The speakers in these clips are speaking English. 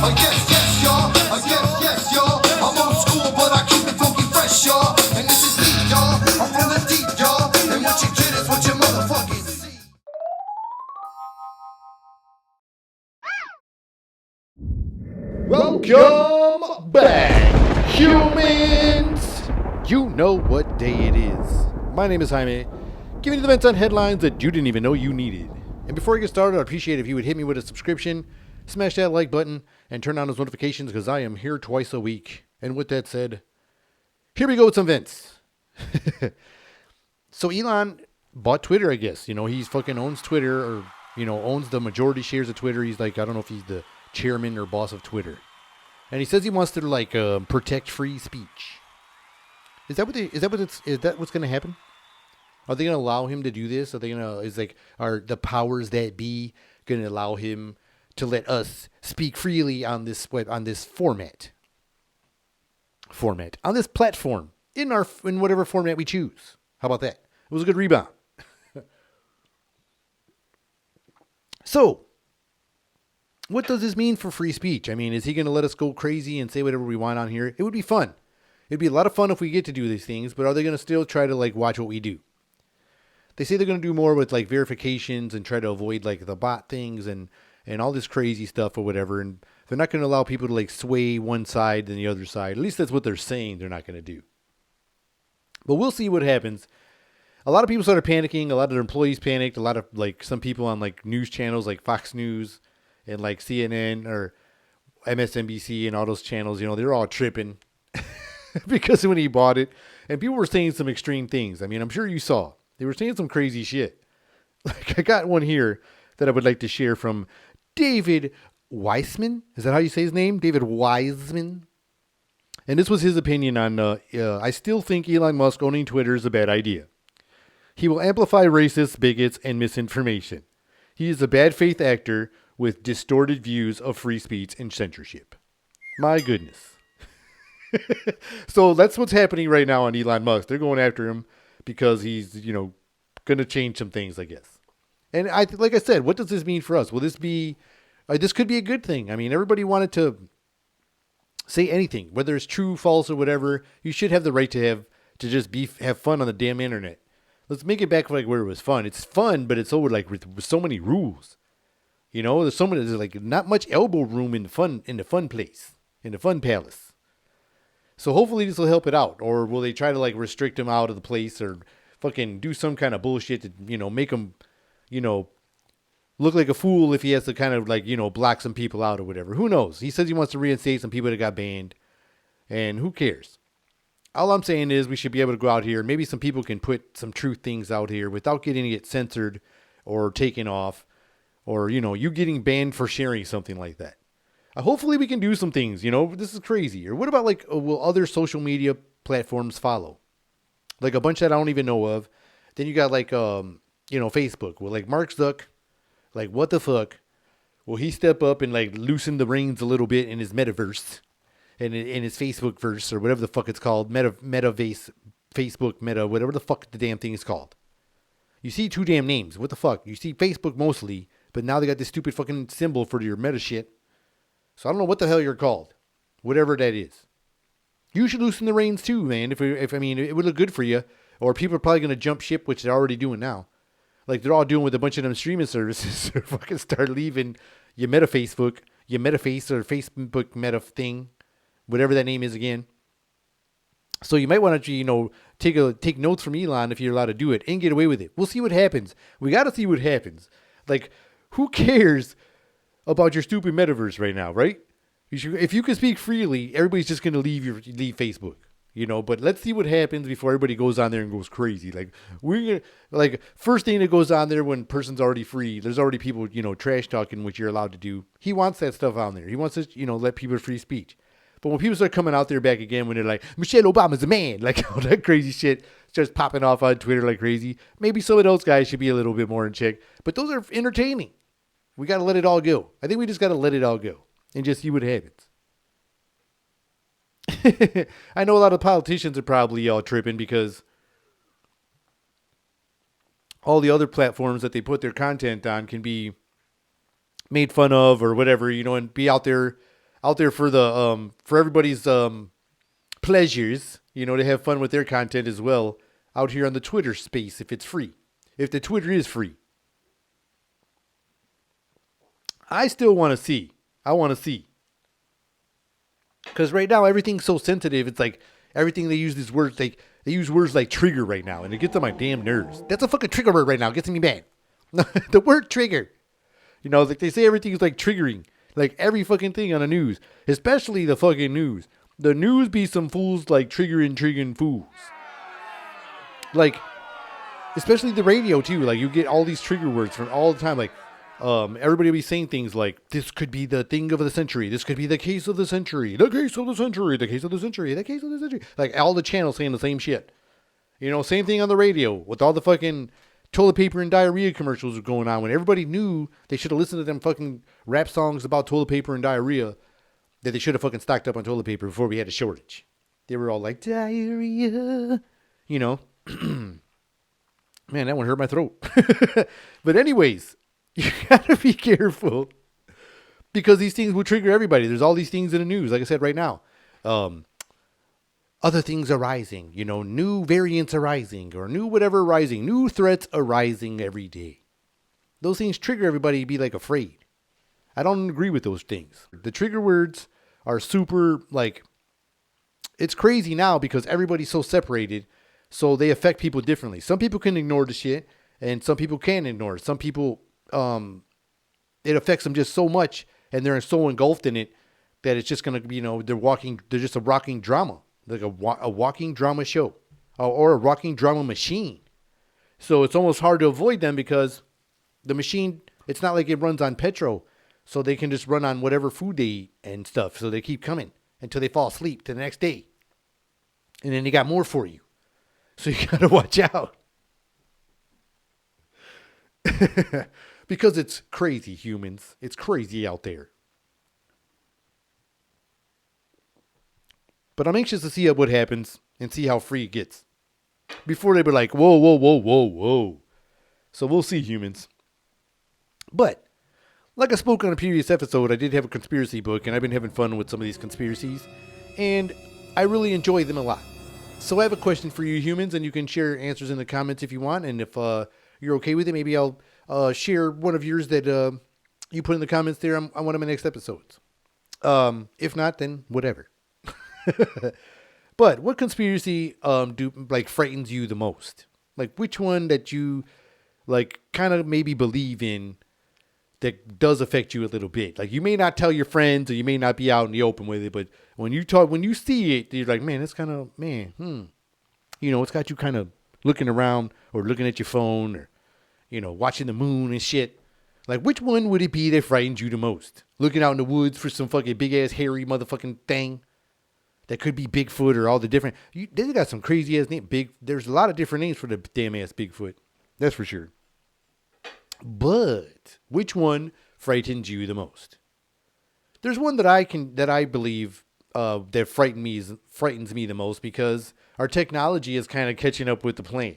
Yes, y'all. Yes, y'all. I'm old school, but I keep it funky fresh, y'all. And this is deep, y'all. I'm from the deep, y'all. And what you get is what you motherfucking see. Welcome back, humans! You know what day it is. My name is Jaime, giving you the events on headlines that you didn't even know you needed. And before I get started, I'd appreciate it if you would hit me with a subscription, smash that like button, and turn on those notifications because I am here twice a week. And with that said, here we go with some events. So Elon bought Twitter, I guess. You know, he's fucking owns Twitter, or, you know, owns the majority shares of Twitter. He's like, I don't know if he's the chairman or boss of Twitter. And he says he wants to like protect free speech. Is that what's going to happen? Are they going to allow him to do this? Are the powers that be going to allow him to let us speak freely on this format, on this platform, in whatever format we choose? How about that? It was a good rebound. So, what does this mean for free speech? I mean, is he going to let us go crazy and say whatever we want on here? It would be fun. It'd be a lot of fun if we get to do these things, but are they going to still try to like watch what we do? They say they're going to do more with like verifications and try to avoid like the bot things and all this crazy stuff or whatever. And they're not going to allow people to like sway one side than the other side. At least that's what they're saying they're not going to do. But we'll see what happens. A lot of people started panicking. A lot of their employees panicked. A lot of like some people on like news channels like Fox News and like CNN or MSNBC and all those channels, you know, they're all tripping because when he bought it. And people were saying some extreme things. I mean, I'm sure you saw. They were saying some crazy shit. Like I got one here that I would like to share from David Weissman. Is that how you say his name? David Weissman. And this was his opinion on, I still think Elon Musk owning Twitter is a bad idea. He will amplify racists, bigots, and misinformation. He is a bad faith actor with distorted views of free speech and censorship. My goodness. So that's what's happening right now on Elon Musk. They're going after him because he's, you know, going to change some things, I guess. And like I said, what does this mean for us? Will this be, this could be a good thing. I mean, everybody wanted to say anything, whether it's true, false, or whatever. You should have the right to just have fun on the damn internet. Let's make it back like where it was fun. It's fun, but it's over like with so many rules. You know, there's like not much elbow room in the fun place, in the fun palace. So hopefully this will help it out. Or will they try to like restrict him out of the place or fucking do some kind of bullshit to, you know, make him, you know, look like a fool if he has to kind of like, you know, block some people out or whatever. Who knows? He says he wants to reinstate some people that got banned. And who cares? All I'm saying is we should be able to go out here. Maybe some people can put some true things out here without getting it censored or taken off. Or, you know, you getting banned for sharing something like that. Hopefully we can do some things, you know, this is crazy. Or what about like, will other social media platforms follow? Like a bunch that I don't even know of. Then you got like, you know, Facebook. Well, like Mark Zuck, like what the fuck? Will he step up and like loosen the reins a little bit in his metaverse? In his Facebook verse or whatever the fuck it's called. Metaverse, Facebook, meta, whatever the fuck the damn thing is called. You see two damn names. What the fuck? You see Facebook mostly. But now they got this stupid fucking symbol for your meta shit. So I don't know what the hell you're called. Whatever that is. You should loosen the reins too, man. If I mean, it would look good for you. Or people are probably going to jump ship, which they're already doing now. Like they're all doing with a bunch of them streaming services. Or fucking start leaving your meta Facebook, your metaface or Facebook meta thing. Whatever that name is again. So you might want to, you know, take notes from Elon if you're allowed to do it and get away with it. We'll see what happens. We got to see what happens. Like, who cares about your stupid metaverse right now, right? If you can speak freely, everybody's just going to leave Facebook, you know. But let's see what happens before everybody goes on there and goes crazy. Like first thing that goes on there when person's already free, there's already people, you know, trash talking, which you're allowed to do. He wants that stuff on there. He wants to, you know, let people free speech. But when people start coming out there back again, when they're like, Michelle Obama's a man, like all that crazy shit starts popping off on Twitter like crazy. Maybe some of those guys should be a little bit more in check. But those are entertaining. We got to let it all go. I think we just got to let it all go and just see what happens. I know a lot of politicians are probably all tripping because all the other platforms that they put their content on can be made fun of or whatever, you know, and be out there out there for the for everybody's pleasures, you know, to have fun with their content as well out here on the Twitter space if it's free. If the Twitter is free. I still want to see. I want to see. Because right now everything's so sensitive. It's like everything they use these words like they use words like trigger right now, and it gets on my damn nerves. That's a fucking trigger word right now. It gets me mad. The word trigger. You know, like they say everything is like triggering. Like every fucking thing on the news. Especially the fucking news. The news be some fools like triggering fools. Like, especially the radio too. Like you get all these trigger words from all the time. Like, everybody will be saying things like, this could be the thing of the century. This could be the case of the century. The case of the century. The case of the century. The case of the century. Like all the channels saying the same shit. You know, same thing on the radio with all the fucking toilet paper and diarrhea commercials going on when everybody knew they should have listened to them fucking rap songs about toilet paper and diarrhea, that they should have fucking stocked up on toilet paper before we had a shortage. They were all like, diarrhea. You know. Man, that one hurt my throat. But anyways, you gotta be careful because these things will trigger everybody. There's all these things in the news, like I said right now. Other things arising, you know, new variants arising or new whatever arising, new threats arising every day. Those things trigger everybody to be like afraid. I don't agree with those things. The trigger words are super like, it's crazy now because everybody's so separated. So they affect people differently. Some people can ignore the shit and some people can't ignore it. Some people, it affects them just so much and they're so engulfed in it that it's just going to be, you know, they're just a rocking drama, like a walking drama show or a rocking drama machine. So it's almost hard to avoid them because the machine, it's not like it runs on petrol. So they can just run on whatever food they eat and stuff. So they keep coming until they fall asleep to the next day. And then they got more for you. So you got to watch out. Because it's crazy, humans. It's crazy out there. But I'm anxious to see what happens and see how free it gets. Before they be like, whoa, whoa, whoa, whoa, whoa. So we'll see, humans. But, like I spoke on a previous episode, I did have a conspiracy book, and I've been having fun with some of these conspiracies. And I really enjoy them a lot. So I have a question for you humans, and you can share answers in the comments if you want. And if you're okay with it, maybe I'll share one of yours that you put in the comments there on one of my next episodes. If not, then whatever. But what conspiracy frightens you the most? Like which one that you like kind of maybe believe in that does affect you a little bit? Like you may not tell your friends or you may not be out in the open with it, but when you see it, you're like, man, it's kind of, you know, it's got you kind of looking around or looking at your phone or, you know, watching the moon and shit. Like which one would it be that frightens you the most? Looking out in the woods for some fucking big ass hairy motherfucking thing that could be Bigfoot or all the different, they got some crazy ass name. There's a lot of different names for the damn ass Bigfoot. That's for sure. But which one frightens you the most? There's one that I believe that frightens me the most because our technology is kind of catching up with the plan.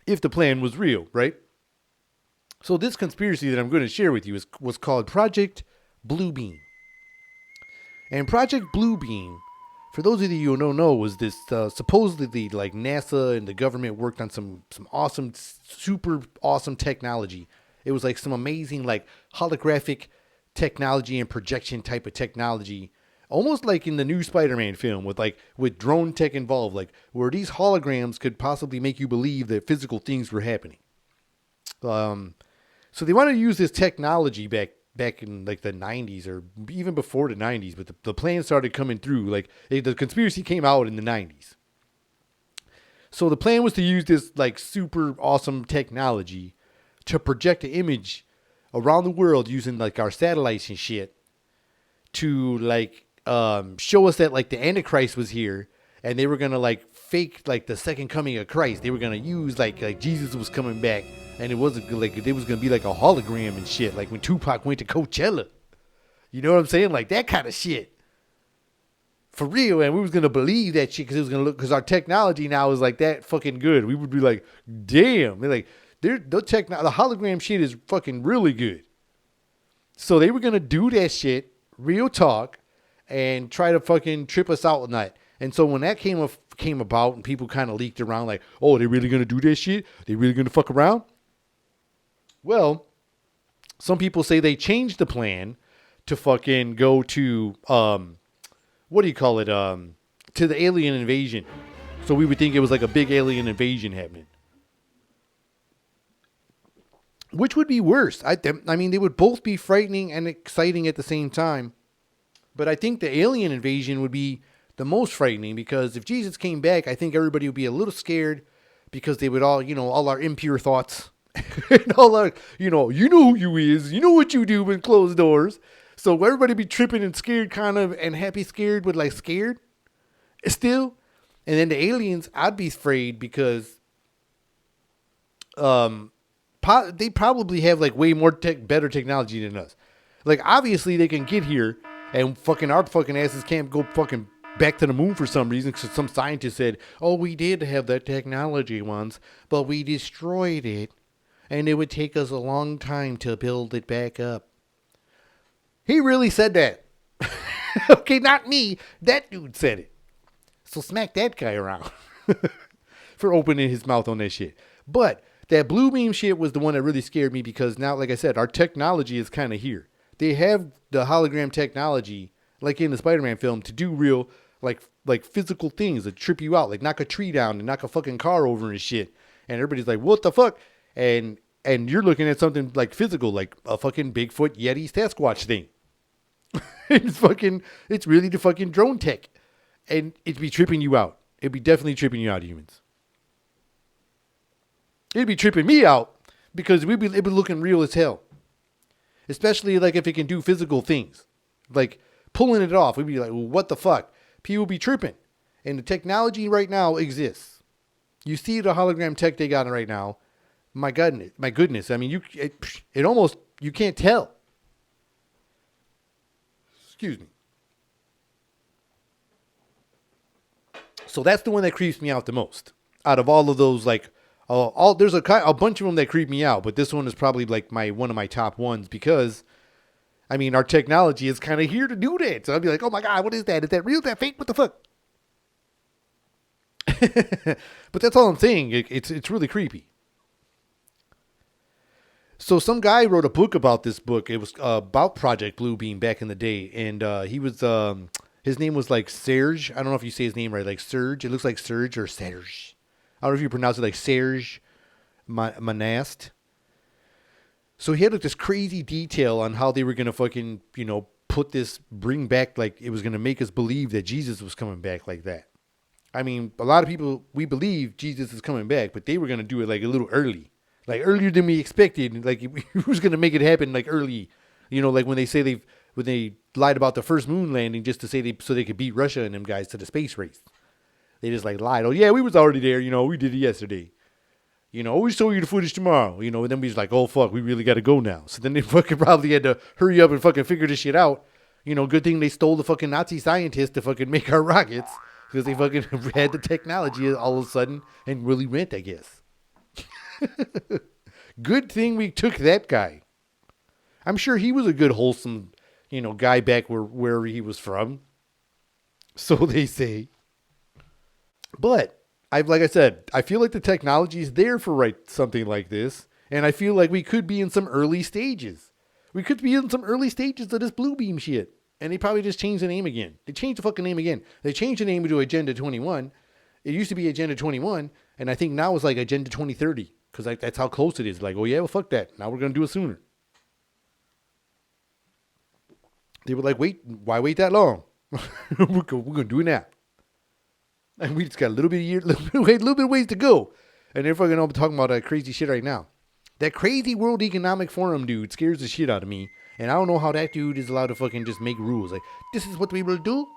If the plan was real, right? So this conspiracy that I'm going to share with you was called Project Bluebeam. And Project Bluebeam, for those of you who don't know, was this supposedly like NASA and the government worked on some awesome, super awesome technology. It was like some amazing like holographic technology and projection type of technology, almost like in the new Spider-Man film with drone tech involved, like where these holograms could possibly make you believe that physical things were happening. So they wanted to use this technology back in like the 90s or even before the 90s, but the plan started coming through. Like the conspiracy came out in the 90s. So the plan was to use this like super awesome technology to project an image around the world using like our satellites and shit to like show us that like the Antichrist was here and they were gonna like fake like the second coming of Christ. They were gonna use like Jesus was coming back. And it wasn't like it was going to be like a hologram and shit. Like when Tupac went to Coachella. You know what I'm saying? Like that kind of shit. For real. And we was going to believe that shit because it was going to look, because our technology now is like that fucking good. We would be like, damn. They're like, the hologram shit is fucking really good. So they were going to do that shit, real talk, and try to fucking trip us out at night. And so when that came about and people kind of leaked around like, oh, they really going to do that shit? They really going to fuck around? Well, some people say they changed the plan to fucking go to, what do you call it? To the alien invasion. So we would think it was like a big alien invasion happening. Which would be worse? I mean, they would both be frightening and exciting at the same time. But I think the alien invasion would be the most frightening because if Jesus came back, I think everybody would be a little scared because they would all, all our impure thoughts and all our, you know who you is, you know what you do in closed doors. So everybody be tripping and scared kind of and happy scared with like scared still. And then the aliens, I'd be afraid because they probably have like way more better technology than us. Like obviously they can get here and fucking our fucking asses can't go fucking back to the moon for some reason because some scientist said, oh, we did have that technology once, but we destroyed it and it would take us a long time to build it back up. He really said that. Okay, not me. That dude said it. So smack that guy around for opening his mouth on that shit. But that blue beam shit was the one that really scared me because now, like I said, our technology is kind of here. They have the hologram technology, like in the Spider-Man film, to do real, like physical things that trip you out, like knock a tree down and knock a fucking car over and shit. And everybody's like, what the fuck? And you're looking at something like physical, like a fucking Bigfoot Yeti Sasquatch thing. It's really the fucking drone tech. And it'd be tripping you out. It'd be definitely tripping you out, humans. It'd be tripping me out because it'd be looking real as hell. Especially like if it can do physical things. Like pulling it off. We'd be like, well, what the fuck? People be tripping. And the technology right now exists. You see the hologram tech they got right now. My goodness. I mean, it almost, you can't tell. Excuse me. So that's the one that creeps me out the most. Out of all of those, like, there's a bunch of them that creep me out, but this one is probably like one of my top ones because, I mean, our technology is kind of here to do that. So I'd be like, oh my God, what is that? Is that real? Is that fake? What the fuck? But that's all I'm saying. It's really creepy. So some guy wrote a book about this book. It was about Project Bluebeam back in the day, and he was his name was like Serge. I don't know if you say his name right, like Serge. It looks like Serge or Serge. I don't know if you pronounce it like Serge Manast. So he had like this crazy detail on how they were gonna fucking bring back, like it was gonna make us believe that Jesus was coming back like that. I mean, a lot of people, we believe Jesus is coming back, but they were gonna do it like a little early. Like earlier than we expected. Like he was gonna make it happen like early, like when they lied about the first moon landing just to say so they could beat Russia and them guys to the space race. They just like lied. Oh yeah, we was already there. We did it yesterday. We'll show you the footage tomorrow. And then we was like, oh fuck, we really got to go now. So then they fucking probably had to hurry up and fucking figure this shit out. Good thing they stole the fucking Nazi scientists to fucking make our rockets because they fucking had the technology all of a sudden and really went, I guess. Good thing we took that guy. I'm sure he was a good, wholesome, guy back where he was from. So they say. But like I said, I feel like the technology is there for something like this. And I feel like we could be in some early stages. We could be in some early stages of this blue beam shit. And they probably just changed the name again. They changed the fucking name again. They changed the name to Agenda 21. It used to be Agenda 21. And I think now it's like Agenda 2030. Because that's how close it is. Like, oh yeah, well, fuck that. Now we're going to do it sooner. They were like, why wait that long? we're going to do it now. And we just got a little bit of ways to go. And they're fucking talking about that crazy shit right now. That crazy World Economic Forum dude scares the shit out of me. And I don't know how that dude is allowed to fucking just make rules. Like, this is what we will do.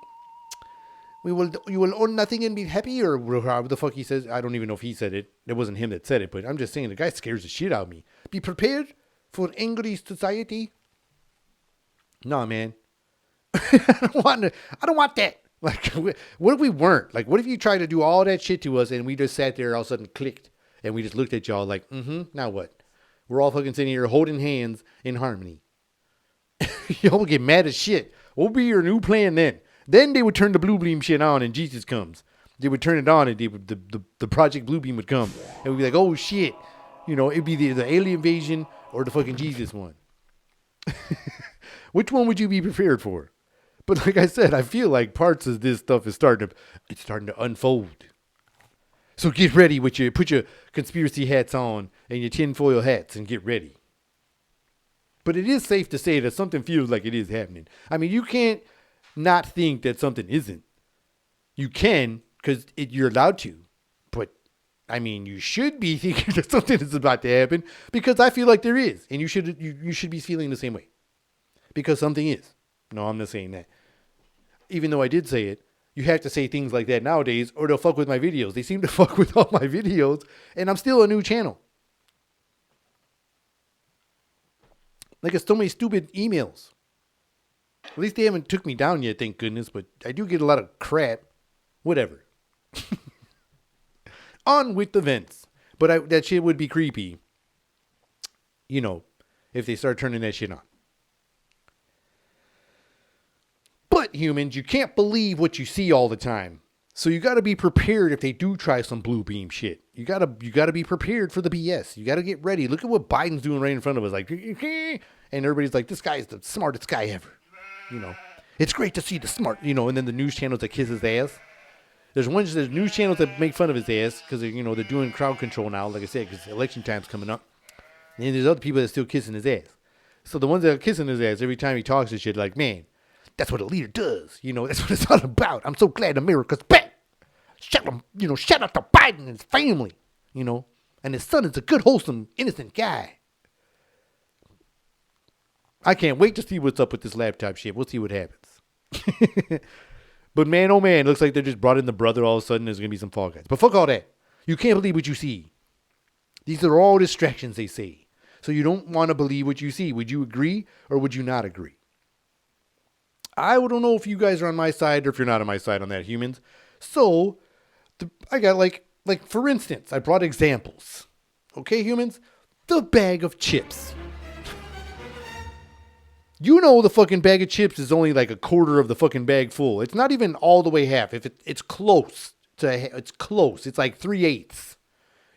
You will own nothing and be happy, or however the fuck he says. I don't even know if he said it. It wasn't him that said it, but I'm just saying the guy scares the shit out of me. Be prepared for angry society. No, man. I don't want that. Like, what if we weren't? Like, what if you tried to do all that shit to us and we just sat there all of a sudden clicked and we just looked at y'all like, now what? We're all fucking sitting here holding hands in harmony. Y'all will get mad as shit. What will be your new plan then? Then they would turn the blue beam shit on and Jesus comes. They would turn it on and the Project Blue Beam would come. And we'd be like, oh shit. You know, it'd be the alien invasion or the fucking Jesus one. Which one would you be prepared for? But like I said, I feel like parts of this stuff is starting to unfold. So get ready put your conspiracy hats on and your tinfoil hats and get ready. But it is safe to say that something feels like it is happening. I mean, you can't not think that something isn't. You can, because you're allowed to. But, I mean, you should be thinking that something is about to happen, because I feel like there is. And you should be feeling the same way. Because something is. No, I'm not saying that. Even though I did say it, you have to say things like that nowadays, or they'll fuck with my videos. They seem to fuck with all my videos, and I'm still a new channel. Like, it's so many stupid emails. At least they haven't took me down yet, thank goodness, but I do get a lot of crap. Whatever. On with the vents. But that shit would be creepy, you know, if they start turning that shit on. But, humans, you can't believe what you see all the time. So you got to be prepared if they do try some blue beam shit. You got to be prepared for the BS. You got to get ready. Look at what Biden's doing right in front of us. Like, and everybody's like, this guy's the smartest guy ever. You know, it's great to see the smart, you know, and then the news channels that kiss his ass. There's news channels that make fun of his ass because, you know, they're doing crowd control now, like I said, because election time's coming up. And there's other people that are still kissing his ass. So the ones that are kissing his ass, every time he talks and shit, like, man, that's what a leader does. You know, that's what it's all about. I'm so glad America's back. Shout out to Biden and his family, you know. And his son is a good, wholesome, innocent guy. I can't wait to see what's up with this laptop shit. We'll see what happens. But man, oh man, looks like they just brought in the brother all of a sudden. There's going to be some Fall Guys. But fuck all that. You can't believe what you see. These are all distractions, they say. So you don't want to believe what you see. Would you agree or would you not agree? I don't know if you guys are on my side or if you're not on my side on that, humans. So, I got like for instance, I brought examples. Okay, humans? The bag of chips. You know the fucking bag of chips is only like a quarter of the fucking bag full. It's not even all the way half. If it's close to, it's close. It's like 3/8.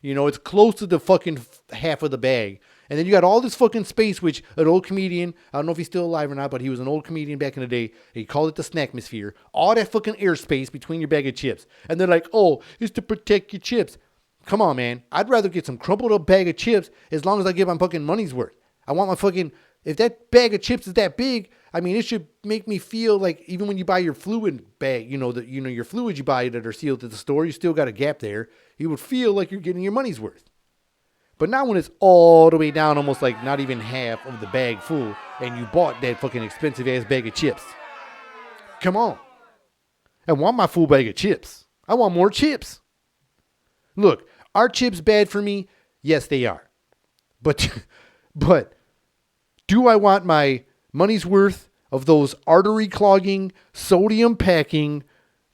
You know, it's close to the fucking half of the bag. And then you got all this fucking space, which an old comedian, I don't know if he's still alive or not, but he was an old comedian back in the day. He called it the snackmosphere. All that fucking airspace between your bag of chips. And they're like, oh, it's to protect your chips. Come on, man. I'd rather get some crumpled up bag of chips as long as I get my fucking money's worth. I want my fucking, if that bag of chips is that big, I mean, it should make me feel like even when you buy your fluid bag, your fluids you buy that are sealed at the store, you still got a gap there. You would feel like you're getting your money's worth. But not when it's all the way down, almost like not even half of the bag full, and you bought that fucking expensive ass bag of chips. Come on. I want my full bag of chips. I want more chips. Look, are chips bad for me? Yes, they are. But do I want my money's worth of those artery clogging, sodium packing,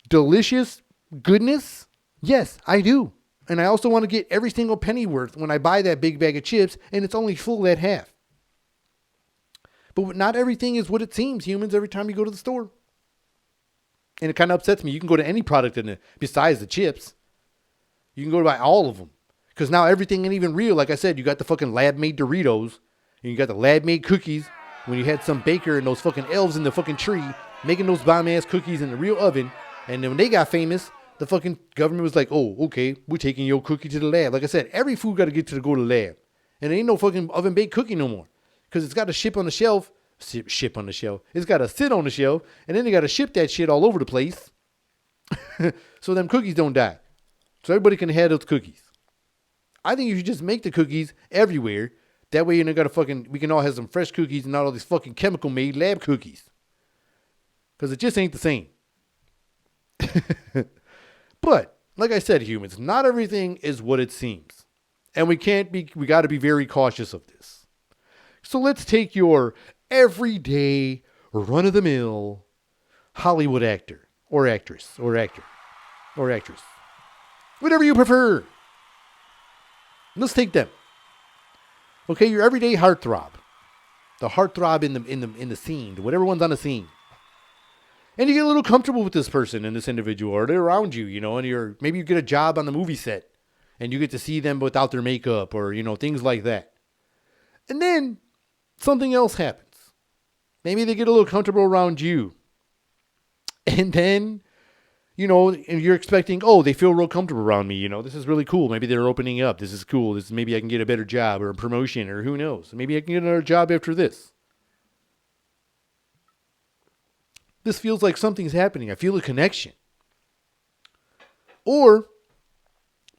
delicious goodness? Yes, I do. And I also want to get every single penny worth when I buy that big bag of chips and it's only full at half. But not everything is what it seems, humans, every time you go to the store. And it kind of upsets me. You can go to any product besides the chips. You can go to buy all of them. Because now everything ain't even real. Like I said, you got the fucking lab-made Doritos. And you got the lab-made cookies. When you had some baker and those fucking elves in the fucking tree making those bomb-ass cookies in the real oven. And then when they got famous, the fucking government was like, oh, okay, we're taking your cookie to the lab. Like I said, every food got to go to the lab. And there ain't no fucking oven-baked cookie no more. Because it's got to ship on the shelf. Ship on the shelf. It's got to sit on the shelf. And then they got to ship that shit all over the place. So them cookies don't die. So everybody can have those cookies. I think you should just make the cookies everywhere. That way we can all have some fresh cookies and not all these fucking chemical-made lab cookies. Because it just ain't the same. But, like I said, humans, not everything is what it seems. And we got to be very cautious of this. So let's take your everyday, run-of-the-mill Hollywood actor, or actress, or actor, or actress. Whatever you prefer. Let's take them. Okay, your everyday heartthrob. the heartthrob in the scene, whatever one's on the scene. And you get a little comfortable with this person and this individual, or they're around you, and maybe you get a job on the movie set and you get to see them without their makeup or, things like that. And then something else happens. Maybe they get a little comfortable around you. And then, you're expecting, oh, they feel real comfortable around me. This is really cool. Maybe they're opening up. This is cool. Maybe I can get a better job or a promotion or who knows. Maybe I can get another job after this. This feels like something's happening. I feel a connection. Or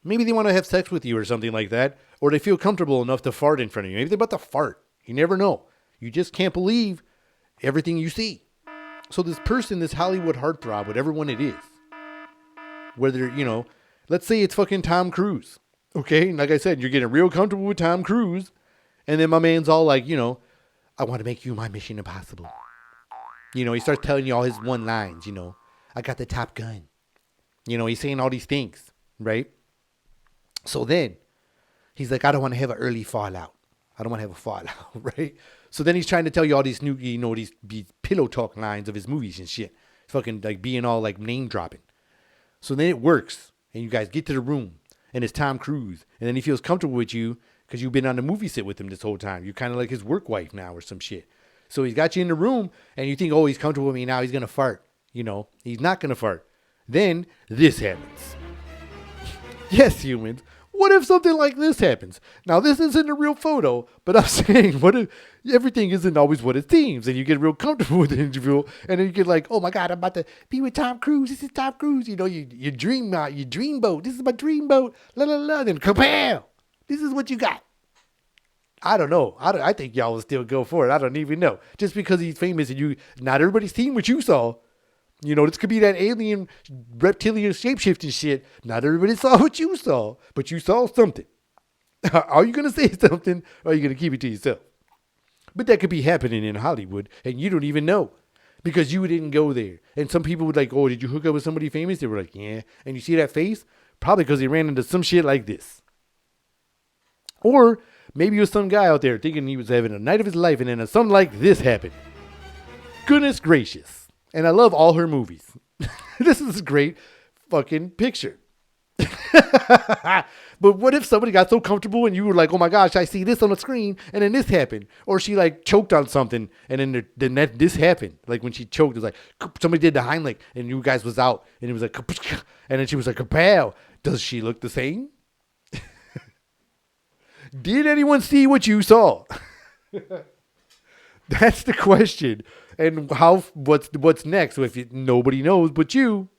maybe they want to have sex with you or something like that. Or they feel comfortable enough to fart in front of you. Maybe they're about to fart. You never know. You just can't believe everything you see. So this person, this Hollywood heartthrob, whatever one it is, whether, let's say it's fucking Tom Cruise. Okay? And like I said, you're getting real comfortable with Tom Cruise. And then my man's all like, I want to make you my Mission Impossible. He starts telling you all his one lines, I got the Top Gun. He's saying all these things, right? So then he's like, I don't want to have an early fallout. I don't want to have a fallout, right? So then he's trying to tell you all these new, these pillow talk lines of his movies and shit. Fucking like being all like name dropping. So then it works. And you guys get to the room and it's Tom Cruise. And then he feels comfortable with you because you've been on the movie set with him this whole time. You're kind of like his work wife now or some shit. So he's got you in the room and you think, oh, he's comfortable with me now. He's going to fart. He's not going to fart. Then this happens. Yes, humans. What if something like this happens? Now, this isn't a real photo, but I'm saying, what if everything isn't always what it seems? And you get real comfortable with the interview, and then you get like, oh my God, I'm about to be with Tom Cruise. This is Tom Cruise. You dream boat. This is my dream boat. La la la. Then kapow! This is what you got. I don't know. I think y'all will still go for it. I don't even know. Just because he's famous and not everybody's seen what you saw. This could be that alien reptilian shapeshifting shit. Not everybody saw what you saw, but you saw something. Are you going to say something or are you going to keep it to yourself? But that could be happening in Hollywood and you don't even know because you didn't go there. And some people would like, oh, did you hook up with somebody famous? They were like, yeah. And you see that face? Probably because they ran into some shit like this. Or maybe it was some guy out there thinking he was having a night of his life and then something like this happened. Goodness gracious. And I love all her movies. This is a great fucking picture. But what if somebody got so comfortable and you were like, oh my gosh, I see this on the screen and then this happened. Or she like choked on something and then this happened. Like when she choked, it was like somebody did the Heimlich and you guys was out and it was like, and then she was like, kapow. Does she look the same? Did anyone see what you saw? That's the question. And what's next if nobody knows but you?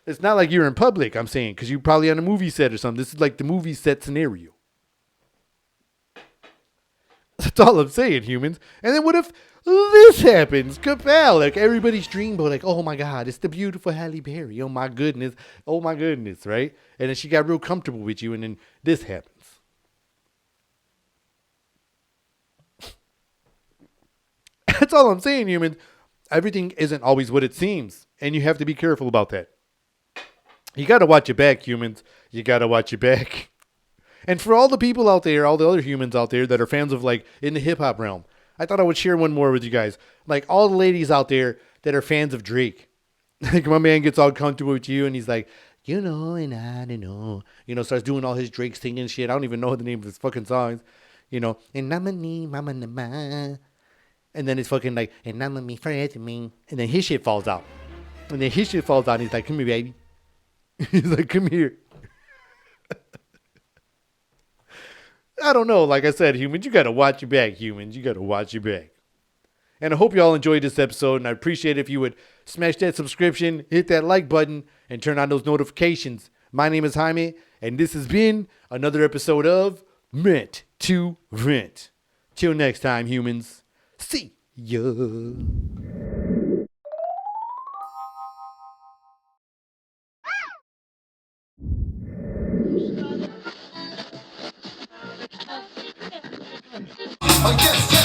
It's not like you're in public, I'm saying, because you're probably on a movie set or something. This is like the movie set scenario. That's all I'm saying, humans. And then what if this happens? Kapow! Like everybody's dreamboat, like, oh my God, it's the beautiful Halle Berry. Oh my goodness, right? And then she got real comfortable with you, and then this happens. That's all I'm saying, humans. Everything isn't always what it seems, and you have to be careful about that. You got to watch your back, humans. You got to watch your back. And for all the people out there, all the other humans out there that are fans of like in the hip hop realm, I thought I would share one more with you guys. Like all the ladies out there that are fans of Drake. Like my man gets all comfortable with you and he's like, and I don't know. Starts doing all his Drake singing shit. I don't even know the name of his fucking songs. And I'm mama. And then it's fucking like, and I'm me friends with me. And then his shit falls out. And he's like, come here, baby. He's like, come here. I don't know. Like I said, humans, you got to watch your back, humans. You got to watch your back. And I hope you all enjoyed this episode. And I appreciate if you would smash that subscription, hit that like button, and turn on those notifications. My name is Jaime, and this has been another episode of Meant to Vent. Till next time, humans. See ya. Yes,